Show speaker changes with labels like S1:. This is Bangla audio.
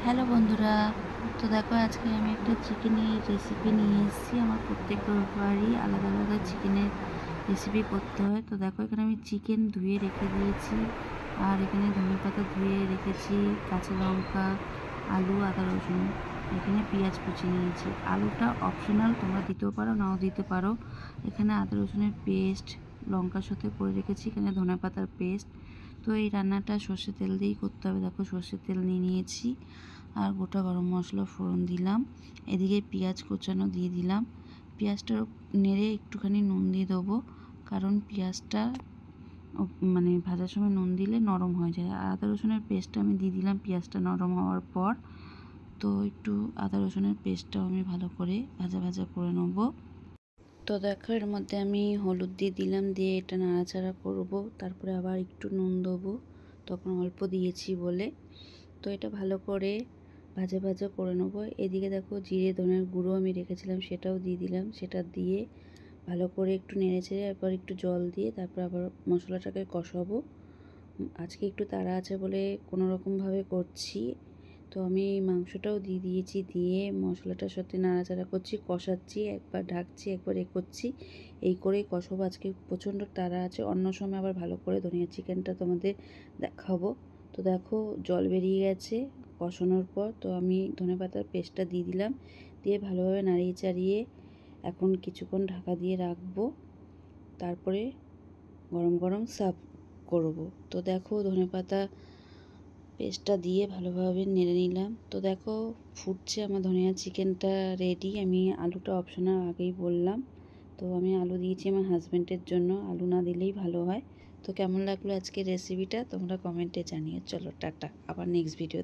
S1: হ্যালো বন্ধুরা, তো দেখো আজকে আমি একটা চিকেনের রেসিপি নিয়ে এসেছি। আমার প্রত্যেক রবিবারই আলাদা আলাদা চিকেনের রেসিপি করতে হয়। তো দেখো এখানে আমি চিকেন ধুয়ে রেখে দিয়েছি, আর এখানে ধনেপাতা ধুয়ে রেখেছি, কাঁচা লঙ্কা, আলু, আদা, রসুন, এখানে পেঁয়াজ কুচি নিয়েছি। আলুটা অপশনাল, তোমরা দিতেও পারো নাও দিতে পারো। এখানে আদা রসুনের পেস্ট লঙ্কার সাথে করে রেখেছি, এখানে ধনেপাতার পেস্ট। তো এই রান্নাটা সর্ষের তেল দিয়েই করতে হবে। দেখো সর্ষের তেল নিয়ে নিয়েছি, আর গোটা গরম মশলা ফোড়ন দিলাম। এদিকে পেঁয়াজ কোচানো দিয়ে দিলাম। পেঁয়াজটা নেড়ে একটুখানি নুন দিয়ে দেবো, কারণ পেঁয়াজটা মানে ভাজার সময় নুন দিলে নরম হয়ে যায়। আর আদা রসুনের পেস্টটা আমি দিয়ে দিলাম পেঁয়াজটা নরম হওয়ার পর। তো একটু আদা রসুনের পেস্টটাও আমি ভালো করে ভাজা ভাজা করে নেবো। তো দেখো এর মধ্যে আমি হলুদ দিয়ে দিলাম, দিয়ে এটা নাড়াচাড়া করব। তারপরে আবার একটু নুন দেবো, তখন অল্প দিয়েছি বলে। তো এটা ভালো করে ভাজা ভাজা করে নেবো। এদিকে দেখো জিরে ধনের গুঁড়ো আমি রেখেছিলাম, সেটাও দিয়ে দিলাম। সেটা দিয়ে ভালো করে একটু নেড়ে চেড়ে এরপর একটু জল দিয়ে তারপর আবার মশলাটাকে কষাবো। আজকে একটু তাড়া আছে বলে কোনো রকমভাবে করছি। তো আমি মাংসটাও দিয়ে দিয়েছি, দিয়ে মশলাটার সাথে নাড়াচাড়া করছি, কষাচ্ছি, একবার ঢাকছি, একবার করছি। এই করেই কষাবো। আজকে প্রচণ্ড তাড়া আছে, অন্য সময় আবার ভালো করে ধনিয়া চিকেনটা তোমাদের দেখাবো। তো দেখো জল বেরিয়ে গেছে কষানোর পর। তো আমি ধনেপাতার পেস্টটা দিয়ে দিলাম, দিয়ে ভালোভাবে নাড়িয়ে চাড়িয়ে এখন কিছুক্ষণ ঢাকা দিয়ে রাখবো। তারপরে গরম গরম সার্ভ করব। তো দেখো ধনেপাতা পেস্টটা দিয়ে ভালোভাবে নেড়ে নিলাম। তো দেখো ফুটছে আমার ধনিয়া চিকেনটা রেডি। আমি আলুটা অপশনাল আগেই বললাম। তো আমি আলু দিয়েছি আমার হাজব্যান্ডের জন্য, আলু না দিলেই ভালো হয়। তো কেমন লাগলো আজকের রেসিপিটা তোমরা কমেন্টে জানিও। চলো টাটা, আবার নেক্সট ভিডিও।